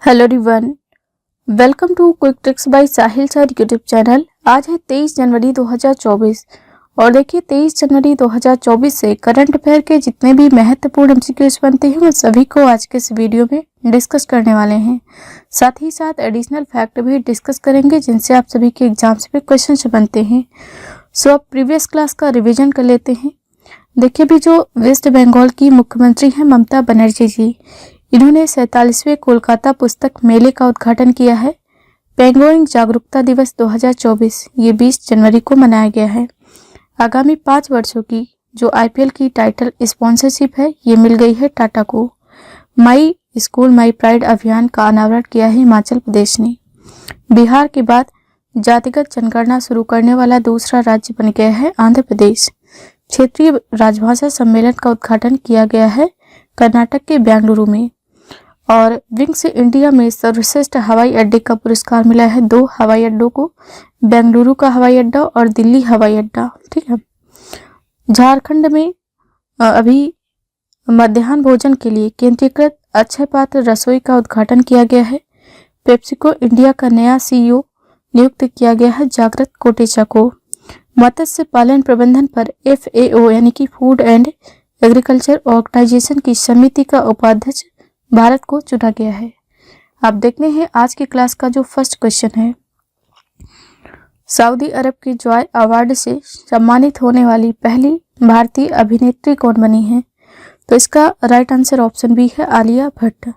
Hello everyone, welcome to quick tricks by Sahil sir YouTube channel. आज है 23 जनवरी 2024 और देखिए 23 जनवरी 2024 से करंट अफेयर के जितने भी महत्वपूर्ण एमसीक्यूज बनते हैं उन सभी को आज के इस वीडियो में डिस्कस करने वाले हैं। साथ ही साथ एडिशनल फैक्ट भी डिस्कस करेंगे जिनसे आप सभी के एग्जाम्स में क्वेश्चन बनते हैं। सो अब प्रीवियस क्लास का रिविजन कर लेते हैं। देखिए अभी जो वेस्ट बंगाल की मुख्यमंत्री हैं ममता बनर्जी जी, इन्होंने 47वें कोलकाता पुस्तक मेले का उद्घाटन किया है। पेंगुइन जागरूकता दिवस 2024 ये 20 जनवरी को मनाया गया है। आगामी 5 वर्षों की जो आईपीएल की टाइटल स्पॉन्सरशिप है ये मिल गई है टाटा को। माई स्कूल माई प्राइड अभियान का अनावरण किया है हिमाचल प्रदेश ने। बिहार के बाद जातिगत जनगणना शुरू करने वाला दूसरा राज्य बन गया है आंध्र प्रदेश। क्षेत्रीय राजभाषा सम्मेलन का उद्घाटन किया गया है कर्नाटक के बेंगलुरु में। और विंग्स इंडिया में सर्वश्रेष्ठ हवाई अड्डे का पुरस्कार मिला है 2 हवाई अड्डों को, बेंगलुरु का हवाई अड्डा और दिल्ली हवाई अड्डा। ठीक है। झारखंड में अभी मध्याह्न भोजन के लिए केंद्रीकृत अक्षय पात्र रसोई का उद्घाटन किया गया है। पेप्सिको इंडिया का नया सीईओ नियुक्त किया गया है जागृत कोटेचा को। मत्स्य पालन प्रबंधन पर FAO यानी कि फूड एंड एग्रीकल्चर ऑर्गेनाइजेशन की समिति का उपाध्यक्ष भारत को चुना गया है। आप देखते हैं आज की क्लास का जो फर्स्ट क्वेश्चन है, सऊदी अरब की जॉय अवार्ड से सम्मानित होने वाली पहली भारतीय अभिनेत्री कौन बनी है? तो इसका राइट आंसर ऑप्शन बी है आलिया भट्ट।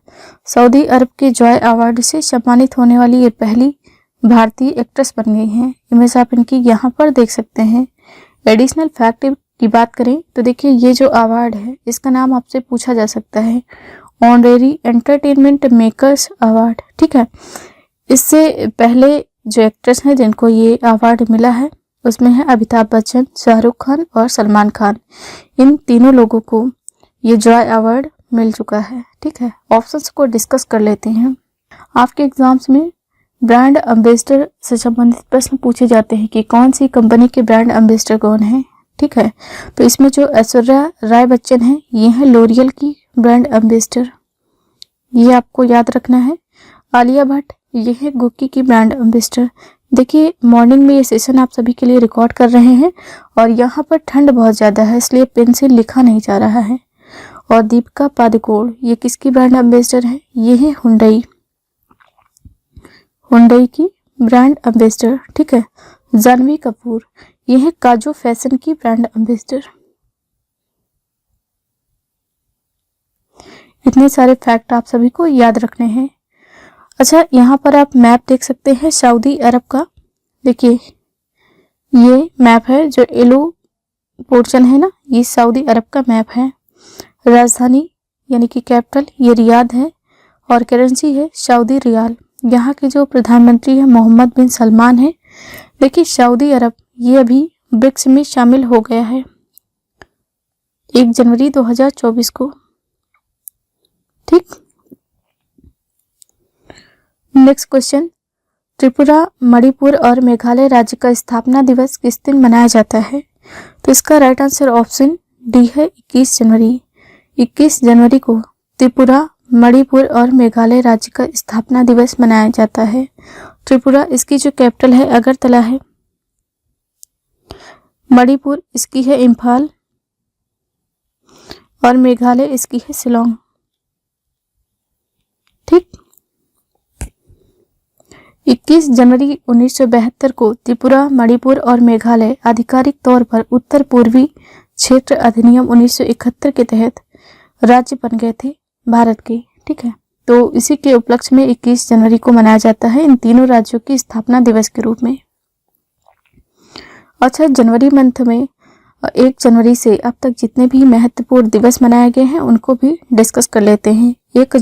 सऊदी अरब के जॉय अवार्ड से सम्मानित होने वाली ये पहली भारतीय एक्ट्रेस बन गई हैं। इमेज आप इनकी यहाँ पर देख सकते हैं। एडिशनल फैक्ट की बात करें तो देखिए ये जो अवार्ड है इसका नाम आपसे पूछा जा सकता है ऑनरेरी एंटरटेनमेंट मेकर्स अवार्ड। ठीक है। इससे पहले जो एक्ट्रेस हैं जिनको ये अवार्ड मिला है उसमें है अमिताभ बच्चन, शाहरुख खान और सलमान खान। इन तीनों लोगों को ये जॉय अवार्ड मिल चुका है। ठीक है। ऑप्शंस को डिस्कस कर लेते हैं। आपके एग्जाम्स में ब्रांड एम्बेसडर से संबंधित प्रश्न पूछे जाते हैं कि कौन सी कंपनी के ब्रांड एम्बेसडर कौन है। ठीक है। तो इसमें जो ऐश्वर्या राय बच्चन है ये है लोरियल की ब्रांड एम्बेसडर, ये आपको याद रखना है। आलिया भट्ट ये है गुक्की की ब्रांड एम्बेसडर। देखिए मॉर्निंग में ये सेशन आप सभी के लिए रिकॉर्ड कर रहे हैं और यहाँ पर ठंड बहुत ज़्यादा है इसलिए पेन से लिखा नहीं जा रहा है। और दीपिका पादुकोण ये किसकी ब्रांड एम्बेसडर है? ये है हुंडई की ब्रांड एम्बेसडर। ठीक है। जानवी कपूर ये है काजू फैशन की ब्रांड एम्बेसडर। इतने सारे फैक्ट आप सभी को याद रखने हैं। अच्छा यहाँ पर आप मैप देख सकते हैं सऊदी अरब का। देखिए ये मैप है जो येलो पोर्शन है ना, ये सऊदी अरब का मैप है। राजधानी यानी कि कैपिटल ये रियाद है और करेंसी है सऊदी रियाल। यहाँ के जो प्रधानमंत्री है मोहम्मद बिन सलमान है। देखिए सऊदी अरब ये अभी ब्रिक्स में शामिल हो गया है 1 जनवरी 2024 को। ठीक। नेक्स्ट क्वेश्चन, त्रिपुरा, मणिपुर और मेघालय राज्य का स्थापना दिवस किस दिन मनाया जाता है? तो इसका राइट आंसर ऑप्शन डी है 21 जनवरी। 21 जनवरी को त्रिपुरा, मणिपुर और मेघालय राज्य का स्थापना दिवस मनाया जाता है। त्रिपुरा इसकी जो कैपिटल है अगरतला है। मणिपुर इसकी है इम्फाल और मेघालय इसकी है शिलोंग। ठीक। 21 जनवरी 1972 को त्रिपुरा, मणिपुर और मेघालय आधिकारिक तौर पर उत्तर पूर्वी क्षेत्र अधिनियम 1971 के तहत राज्य बन गए थे भारत के। ठीक है। तो इसी के उपलक्ष्य में 21 जनवरी को मनाया जाता है इन तीनों राज्यों की स्थापना दिवस के रूप में। अच्छा जनवरी मंथ में 1 जनवरी से अब तक जितने भी महत्वपूर्ण दिवस मनाए गए हैं उनको भी डिस्कस कर लेते हैं। 1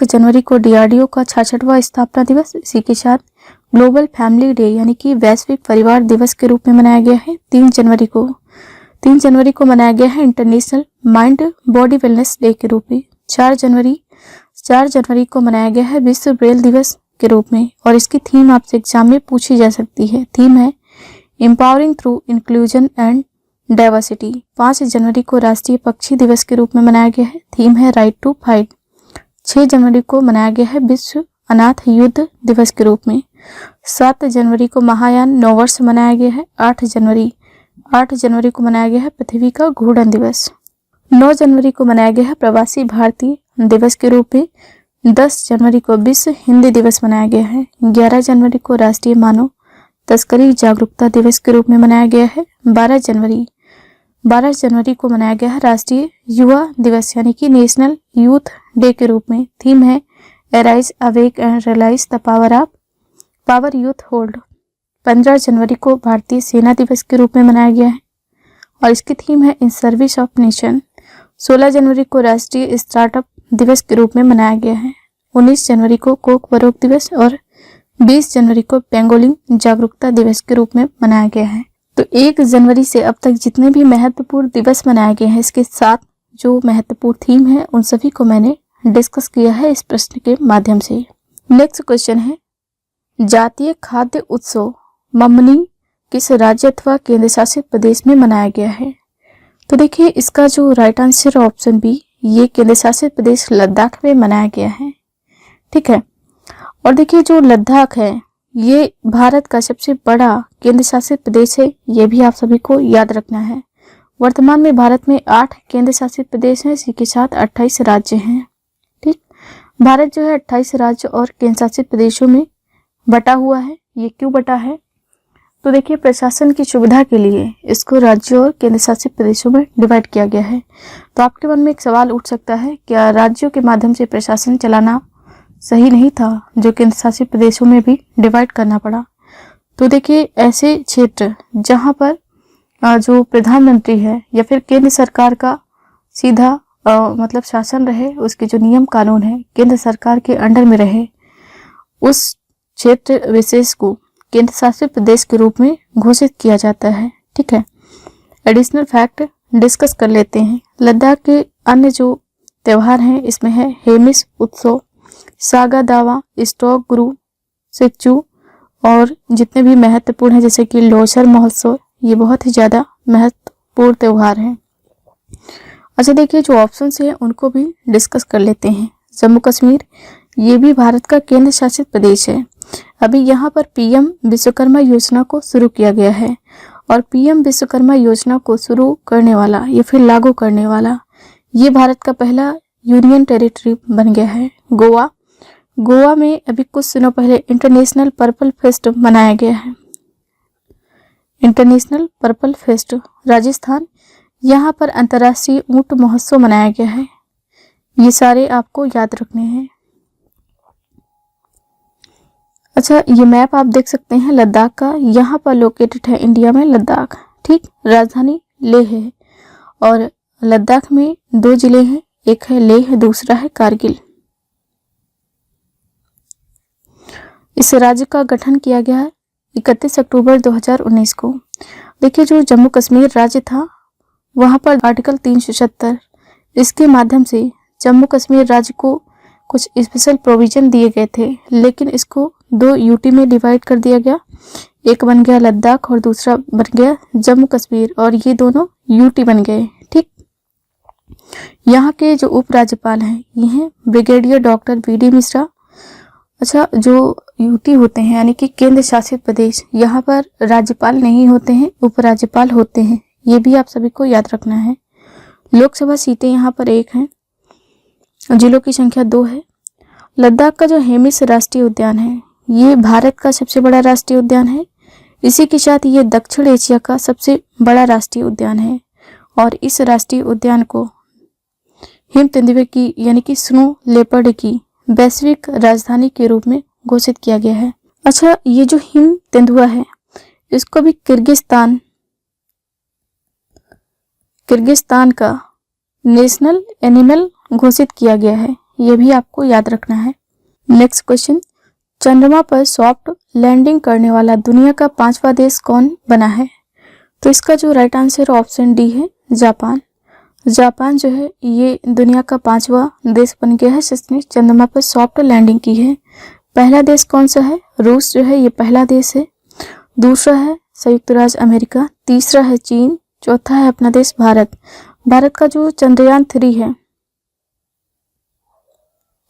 जनवरी को DRDO का 66वां स्थापना दिवस, इसी के साथ ग्लोबल फैमिली डे यानी कि वैश्विक परिवार दिवस के रूप में मनाया गया है। 3 जनवरी को मनाया गया है international mind body wellness day के रूप में। 4 जनवरी को मनाया गया है विश्व ब्रेल दिवस के रूप में और इसकी थीम आपसे एग्जाम में पूछी जा सकती है। थीम है empowering through inclusion and diversity. 5 जनवरी को राष्ट्रीय पक्षी दिवस के रूप में मनाया गया है। थीम है राइट टू फाइट। 6 जनवरी को मनाया गया है विश्व अनाथ युद्ध दिवस के रूप में। 7 जनवरी को महायान नववर्ष मनाया गया है। 8 जनवरी को मनाया गया है पृथ्वी का घूर्णन दिवस। 9 जनवरी को मनाया गया है प्रवासी भारतीय दिवस के रूप में। 10 जनवरी को विश्व हिंदी दिवस मनाया गया है। 11 जनवरी को राष्ट्रीय मानव तस्करी जागरूकता दिवस के रूप में मनाया गया है। 12 जनवरी को मनाया गया है राष्ट्रीय युवा दिवस यानी कि नेशनल यूथ डे के रूप में। थीम है arise awake and realise the power youth hold. 15 जनवरी को भारतीय सेना दिवस के रूप में मनाया गया है और इसकी थीम है इन सर्विस ऑफ नेशन। 16 जनवरी को राष्ट्रीय स्टार्टअप दिवस के रूप में मनाया गया है। 19 जनवरी को कोक बरोक दिवस और 20 जनवरी को पेंगोलिन जागरूकता दिवस के रूप में मनाया गया है। तो 1 जनवरी से अब तक जितने भी महत्वपूर्ण दिवस मनाए गए हैं, इसके साथ जो महत्वपूर्ण थीम है उन सभी को मैंने डिस्कस किया है इस प्रश्न के माध्यम से। नेक्स्ट क्वेश्चन है, जातीय खाद्य उत्सव ममनी किस राज्य अथवा केंद्र शासित प्रदेश में मनाया गया है? तो देखिए इसका जो राइट आंसर है ऑप्शन बी, ये केंद्र शासित प्रदेश लद्दाख में मनाया गया है। ठीक है, और देखिए जो लद्दाख है ये भारत का सबसे बड़ा केंद्र शासित प्रदेश है, ये भी आप सभी को याद रखना है। वर्तमान में भारत में 8 केंद्र शासित प्रदेश हैं, इसी के साथ 28 राज्य हैं। ठीक, भारत जो है 28 राज्य और केंद्र शासित प्रदेशों में बटा हुआ है। ये क्यों बटा है? तो देखिए प्रशासन की सुविधा के लिए इसको राज्यों और केंद्र शासित प्रदेशों में डिवाइड किया गया है। तो आपके मन में एक सवाल उठ सकता है, क्या राज्यों के माध्यम से प्रशासन चलाना सही नहीं था जो केंद्र शासित प्रदेशों में भी डिवाइड करना पड़ा? तो देखिए ऐसे क्षेत्र जहां पर जो प्रधानमंत्री है या फिर केंद्र सरकार का सीधा मतलब शासन रहे, उसके जो नियम कानून है केंद्र सरकार के अंडर में रहे, उस क्षेत्र विशेष को केंद्र शासित प्रदेश के रूप में घोषित किया जाता है। ठीक है, एडिशनल फैक्ट डिस्कस कर लेते हैं। लद्दाख के अन्य जो त्योहार हैं इसमें है हेमिस उत्सव, सागा दावा, स्टॉक गुरु सिच्चू और जितने भी महत्वपूर्ण हैं जैसे कि लोसर महोत्सव, ये बहुत ही ज़्यादा महत्वपूर्ण त्यौहार हैं। अच्छा देखिए जो ऑप्शन है उनको भी डिस्कस कर लेते हैं। जम्मू कश्मीर ये भी भारत का केंद्र शासित प्रदेश है। अभी यहाँ पर पीएम विश्वकर्मा योजना को शुरू किया गया है और पीएम विश्वकर्मा योजना को शुरू करने वाला या फिर लागू करने वाला ये भारत का पहला यूनियन टेरिटरी बन गया है गोवा में अभी कुछ दिनों पहले इंटरनेशनल पर्पल फेस्ट मनाया गया है। इंटरनेशनल पर्पल फेस्ट राजस्थान, यहाँ पर अंतर्राष्ट्रीय ऊंट महोत्सव मनाया गया है। ये सारे आपको याद रखने हैं। अच्छा ये मैप आप देख सकते हैं लद्दाख का, यहाँ पर लोकेटेड है इंडिया में लद्दाख। ठीक, राजधानी लेह है और लद्दाख में 2 जिले हैं, एक है लेह दूसरा है कारगिल। इस राज्य का गठन किया गया है 31 अक्टूबर 2019 को। देखिए जो जम्मू कश्मीर राज्य था वहाँ पर आर्टिकल 370 इसके माध्यम से जम्मू कश्मीर राज्य को कुछ स्पेशल प्रोविजन दिए गए थे, लेकिन इसको 2 यूटी में डिवाइड कर दिया गया। एक बन गया लद्दाख और दूसरा बन गया जम्मू कश्मीर और ये दोनों यूटी बन गए। ठीक, यहाँ के जो उपराज्यपाल हैं ये हैं ब्रिगेडियर डॉक्टर BD मिश्रा। अच्छा जो यूटी होते हैं यानी कि केंद्र शासित प्रदेश, यहाँ पर राज्यपाल नहीं होते हैं, उपराज्यपाल होते हैं, ये भी आप सभी को याद रखना है। लोकसभा सीटें यहाँ पर 1 हैं, जिलों की संख्या 2 है। लद्दाख का जो हेमिस राष्ट्रीय उद्यान है ये भारत का सबसे बड़ा राष्ट्रीय उद्यान है। इसी के साथ ये दक्षिण एशिया का सबसे बड़ा राष्ट्रीय उद्यान है और इस राष्ट्रीय उद्यान को हिम तेंदुए की यानी कि स्नो लेपर्ड की वैश्विक राजधानी के रूप में घोषित किया गया है। अच्छा ये जो हिम तेंदुआ है इसको भी किर्गिस्तान का नेशनल एनिमल घोषित किया गया है, ये भी आपको याद रखना है। नेक्स्ट क्वेश्चन, चंद्रमा पर सॉफ्ट लैंडिंग करने वाला दुनिया का 5वां देश कौन बना है? तो इसका जो राइट आंसर ऑप्शन डी है जापान। जापान जो है ये दुनिया का 5वां देश बन गया है जिसने चंद्रमा पर सॉफ्ट लैंडिंग की है। पहला देश कौन सा है? रूस जो है ये पहला देश है, दूसरा है संयुक्त राज्य अमेरिका, तीसरा है चीन, चौथा है अपना देश भारत। भारत का जो चंद्रयान 3 है,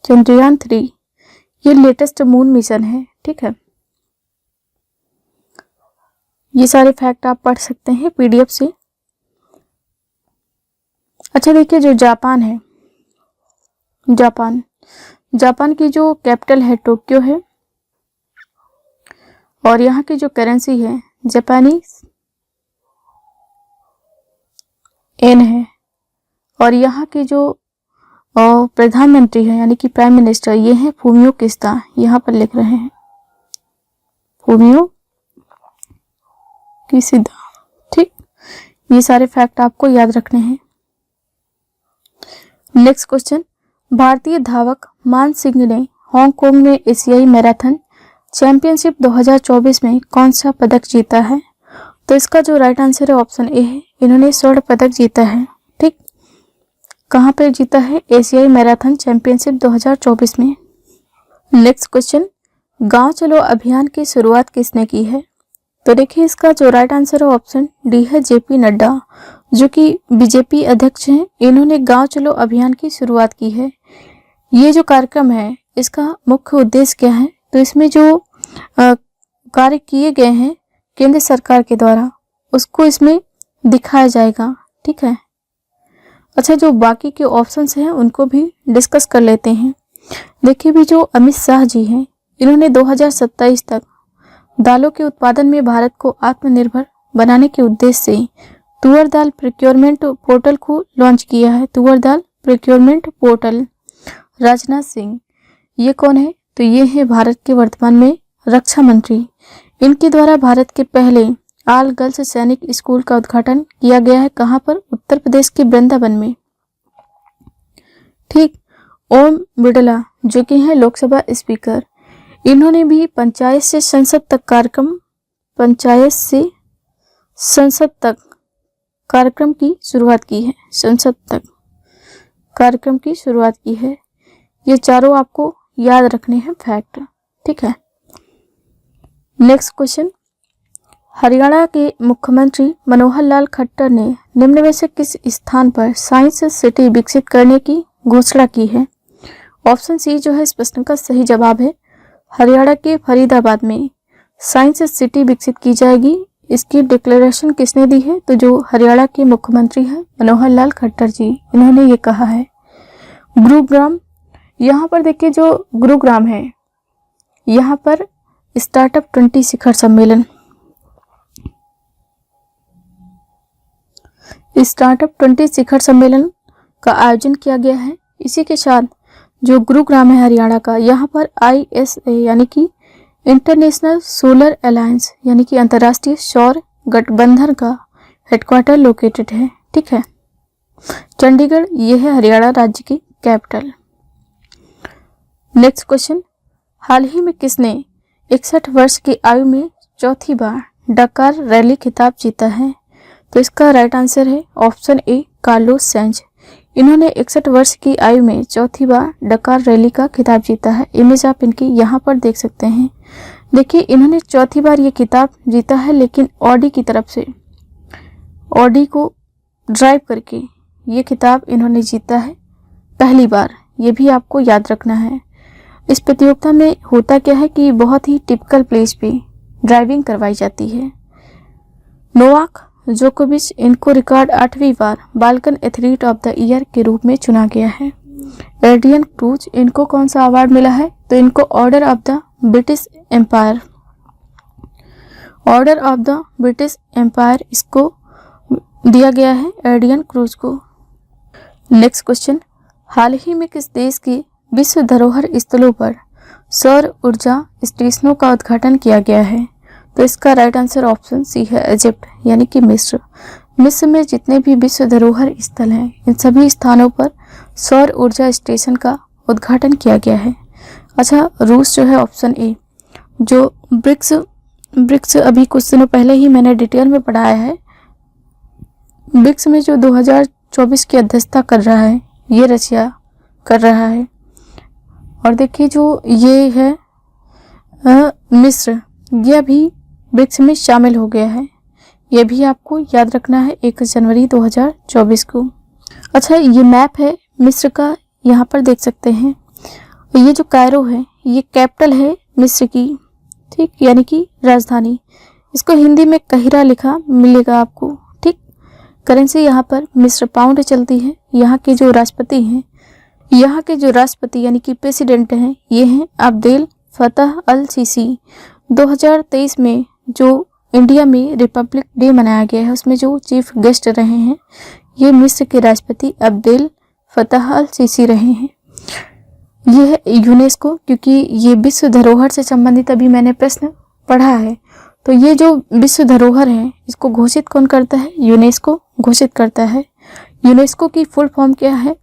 चंद्रयान-3 ये लेटेस्ट मून मिशन है। ठीक है, ये सारे फैक्ट आप पढ़ सकते हैं पीडीएफ से। अच्छा देखिए, जो जापान है, जापान की जो कैपिटल है टोक्यो है, और यहाँ की जो करेंसी है जापानीज येन है, और यहाँ के जो प्रधानमंत्री है यानी कि प्राइम मिनिस्टर ये है फूमियो किशिदा, यहाँ पर लिख रहे हैं फूमियो किशिदा। ठीक, ये सारे फैक्ट आपको याद रखने हैं। नेक्स्ट क्वेश्चन, भारतीय धावक मान सिंह ने हांगकांग में एशियाई मैराथन चैंपियनशिप 2024 में कौन सा पदक जीता है? तो इसका जो राइट आंसर है ऑप्शन ए है, इन्होंने स्वर्ण पदक जीता है। ठीक, कहाँ पे जीता है? एशियाई मैराथन चैंपियनशिप 2024 में। नेक्स्ट क्वेश्चन, गांव चलो अभियान की शुरुआत किसने की है? तो देखिए, इसका जो राइट आंसर है ऑप्शन डी है जेपी नड्डा, जो कि बीजेपी अध्यक्ष हैं। इन्होंने गांव चलो अभियान की शुरुआत की है। ये जो कार्यक्रम है इसका मुख्य उद्देश्य क्या है? तो इसमें जो कार्य किए गए हैं केंद्र सरकार के द्वारा उसको इसमें दिखाया जाएगा। ठीक है, अच्छा जो बाकी के ऑप्शंस हैं उनको भी डिस्कस कर लेते हैं। देखिए, भी जो अमित शाह जी हैं इन्होंने 2027 तक दालों के उत्पादन में भारत को आत्मनिर्भर बनाने के उद्देश्य से तुअर दाल प्रोक्योरमेंट पोर्टल को लॉन्च किया है। तुअर दाल प्रोक्योरमेंट पोर्टल। राजनाथ सिंह ये कौन है? तो ये है भारत के वर्तमान में रक्षा मंत्री। इनके द्वारा भारत के पहले ऑल गर्ल्स सैनिक स्कूल का उद्घाटन किया गया है। कहाँ पर? उत्तर प्रदेश के वृंदावन में। ठीक, ओम बिड़ला जो कि हैं लोकसभा स्पीकर, इन्होंने भी पंचायत से संसद तक कार्यक्रम की शुरुआत की है। संसद तक कार्यक्रम की शुरुआत की है। ये चारों आपको याद रखने हैं फैक्ट। ठीक है, नेक्स्ट क्वेश्चन, हरियाणा के मुख्यमंत्री मनोहर लाल खट्टर ने निम्न में से किस स्थान पर साइंस सिटी विकसित करने की घोषणा की है? ऑप्शन सी जो है इस प्रश्न का सही जवाब है। हरियाणा के फरीदाबाद में साइंस सिटी विकसित की जाएगी। इसकी डिक्लेरेशन किसने दी है? तो जो हरियाणा के मुख्यमंत्री हैं मनोहर लाल खट्टर जी, इन्होंने ये कहा है। गुरुग्राम, यहाँ पर देखिए जो गुरुग्राम है यहाँ पर स्टार्टअप 20 शिखर सम्मेलन का आयोजन किया गया है। इसी के साथ जो गुरुग्राम है हरियाणा का, यहाँ पर ISA यानी कि इंटरनेशनल सोलर अलायंस यानी कि अंतर्राष्ट्रीय सौर गठबंधन का हेडक्वार्टर लोकेटेड है। ठीक है, चंडीगढ़ ये है हरियाणा राज्य की कैपिटल। नेक्स्ट क्वेश्चन, हाल ही में किसने 61 वर्ष की आयु में चौथी बार डकार रैली खिताब जीता है? तो इसका राइट आंसर है ऑप्शन ए कार्लोस सैंज। इन्होंने 61 वर्ष की आयु में चौथी बार डकार रैली का खिताब जीता है। इमेज आप इनकी यहाँ पर देख सकते हैं। देखिए, इन्होंने चौथी बार ये खिताब जीता है, लेकिन ऑडी की तरफ से, ऑडी को ड्राइव करके ये खिताब इन्होंने जीता है पहली बार। ये भी आपको याद रखना है। इस प्रतियोगिता में होता क्या है कि बहुत ही टिपिकल प्लेस पे ड्राइविंग करवाई जाती है। नोवाक जोकोविच, इनको रिकॉर्ड 8वीं बार Balkan athlete of the year के रूप में चुना गया है। एड्रियन क्रूज, इनको कौन सा अवार्ड मिला है? तो इनको order of the British empire, order of the British empire इसको दिया गया है एड्रियन क्रूज को। नेक्स्ट क्वेश्चन, हाल ही में किस देश की विश्व धरोहर स्थलों पर सौर ऊर्जा स्टेशनों का उद्घाटन किया गया है? तो इसका राइट आंसर ऑप्शन सी है इजिप्ट यानी कि मिस्र। मिस्र में जितने भी विश्व धरोहर स्थल हैं इन सभी स्थानों पर सौर ऊर्जा स्टेशन का उद्घाटन किया गया है। अच्छा, रूस जो है ऑप्शन ए। जो ब्रिक्स अभी कुछ दिनों पहले ही मैंने डिटेल में पढ़ाया है। ब्रिक्स में जो 2024 की अध्यक्षता कर रहा है ये रशिया कर रहा है। और देखिए जो ये है मिस्र, ये अभी ब्रिक्स में शामिल हो गया है। ये भी आपको याद रखना है 1 जनवरी 2024 को। अच्छा, ये मैप है मिस्र का, यहाँ पर देख सकते हैं। ये जो कायरो है ये कैपिटल है मिस्र की, ठीक, यानी कि राजधानी। इसको हिंदी में कहिरा लिखा मिलेगा आपको, ठीक। करेंसी यहाँ पर मिस्र पाउंड चलती है। यहाँ के जो राष्ट्रपति यानी कि प्रेसिडेंट हैं ये हैं अब्देल फतह अल सीसी। 2023 में जो इंडिया में रिपब्लिक डे मनाया गया है उसमें जो चीफ गेस्ट रहे हैं ये मिस्र के राष्ट्रपति अब्देल फतह अल सीसी रहे हैं। ये है यूनेस्को, क्योंकि ये विश्व धरोहर से संबंधित अभी मैंने प्रश्न पढ़ा है, तो ये जो विश्व धरोहर है इसको घोषित कौन करता है? यूनेस्को घोषित करता है। यूनेस्को की फुल फॉर्म क्या है?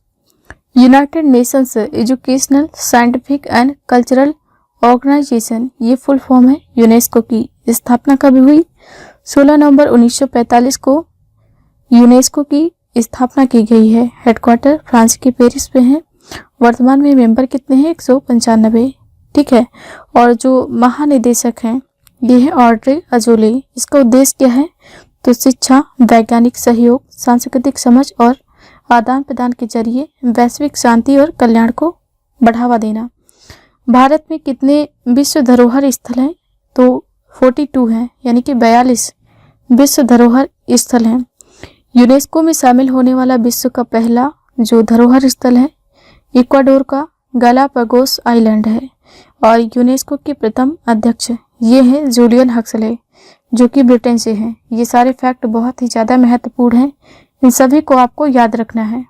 United Nations Educational Scientific and Cultural Organisation, ये फुल फॉर्म है यूनेस्को की। स्थापना कब हुई? 16 नवंबर 1945 को यूनेस्को की स्थापना की गई है। हेडक्वार्टर फ्रांस के पेरिस पे है। वर्तमान में मेंबर कितने हैं? 195, ठीक है। और जो महानिदेशक हैं ये है ऑड्रे अजोले। इसका उद्देश्य क्या है? तो शिक्षा, वैज्ञानिक सहयोग, सांस्कृतिक समझ और आदान प्रदान के जरिए वैश्विक शांति और कल्याण को बढ़ावा देना। भारत में कितने विश्व धरोहर स्थल हैं? तो 42 हैं, यानी कि 42 विश्व धरोहर स्थल हैं। यूनेस्को में शामिल होने वाला विश्व का पहला जो धरोहर स्थल है इक्वाडोर का गालापागोस आइलैंड है। और यूनेस्को के प्रथम अध्यक्ष ये हैं जूलियन हक्सले, जो कि ब्रिटेन से हैं। ये सारे फैक्ट बहुत ही ज़्यादा महत्वपूर्ण हैं, इन सभी को आपको याद रखना है।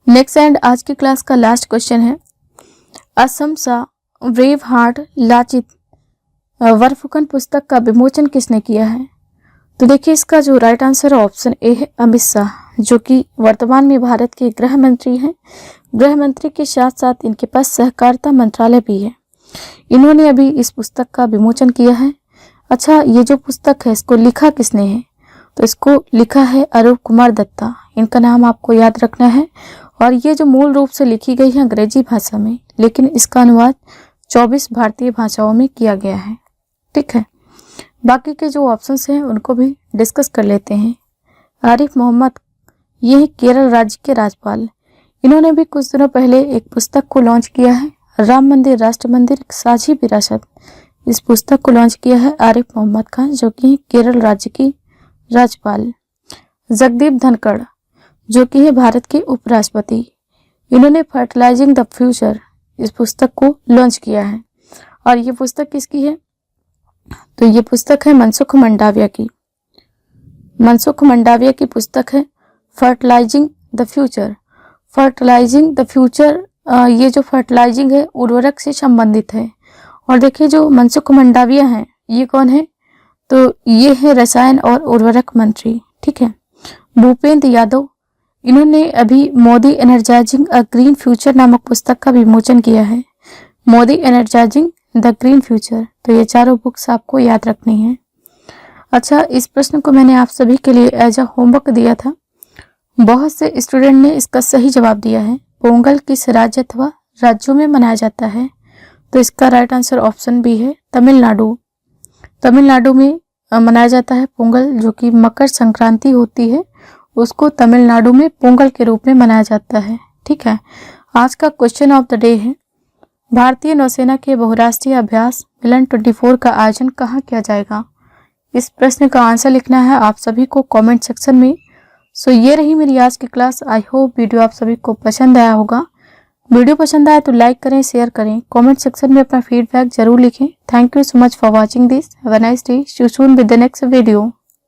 नेक्स्ट एंड आज की क्लास का लास्ट क्वेश्चन है, असमसा ब्रेव हार्ट लाचित वरफुकन पुस्तक का विमोचन किसने किया है? तो देखिए इसका जो राइट आंसर है ऑप्शन ए है अमित शाह, जो कि वर्तमान में भारत के गृह मंत्री हैं। गृह मंत्री के साथ साथ इनके पास सहकारिता मंत्रालय भी है। इन्होंने अभी इस पुस्तक का विमोचन किया है। अच्छा, ये जो पुस्तक है इसको लिखा किसने है? तो इसको लिखा है अरूप कुमार दत्ता। इनका नाम आपको याद रखना है। और ये जो मूल रूप से लिखी गई है अंग्रेजी भाषा में, लेकिन इसका अनुवाद 24 भारतीय भाषाओं में किया गया है, ठीक है। बाकी के जो ऑप्शंस हैं उनको भी डिस्कस कर लेते हैं। आरिफ मोहम्मद, ये है केरल राज्य के राज्यपाल। इन्होंने भी कुछ दिनों पहले एक पुस्तक को लॉन्च किया है, राम मंदिर राष्ट्र मंदिर एक साझी विरासत। इस पुस्तक को लॉन्च किया है आरिफ मोहम्मद खान, जो कि केरल राज्य की राज्यपाल। जगदीप धनखड़, जो कि है भारत के उपराष्ट्रपति, इन्होंने फर्टिलाइजिंग द फ्यूचर इस पुस्तक को लॉन्च किया है। और ये पुस्तक किसकी है? तो ये पुस्तक है मनसुख मंडाविया की। मनसुख मंडाविया की पुस्तक है fertilising the future. Fertilising the future, ये जो फर्टिलाइजिंग है उर्वरक से संबंधित है। और देखिए जो मनसुख मंडाविया हैं ये कौन है? तो ये है रसायन और उर्वरक मंत्री, ठीक है। भूपेंद्र यादव, इन्होंने अभी मोदी एनर्जाइजिंग अ ग्रीन फ्यूचर नामक पुस्तक का विमोचन किया है। Modi energising the green future, तो ये चारों बुक्स आपको याद रखनी है। अच्छा, इस प्रश्न को मैंने आप सभी के लिए एज अ होमवर्क दिया था। बहुत से स्टूडेंट ने इसका सही जवाब दिया है। पोंगल किस राज्य अथवा राज्यों में मनाया जाता है? तो इसका राइट आंसर ऑप्शन बी है तमिलनाडु। तमिलनाडु में मनाया जाता है पोंगल, जो कि मकर संक्रांति होती है उसको तमिलनाडु में पोंगल के रूप में मनाया जाता है, ठीक है। आज का क्वेश्चन ऑफ द डे है, भारतीय नौसेना के बहुराष्ट्रीय अभ्यास मिलन 24 का आयोजन कहाँ किया जाएगा? इस प्रश्न का आंसर लिखना है आप सभी को कमेंट सेक्शन में। सो ये रही मेरी आज की क्लास। आई होप वीडियो आप सभी को पसंद आया होगा। वीडियो पसंद आया तो लाइक करें, शेयर करें, कमेंट सेक्शन में अपना फीडबैक जरूर लिखें। Thank you so much for watching this. Have a nice day. See you soon with the next video.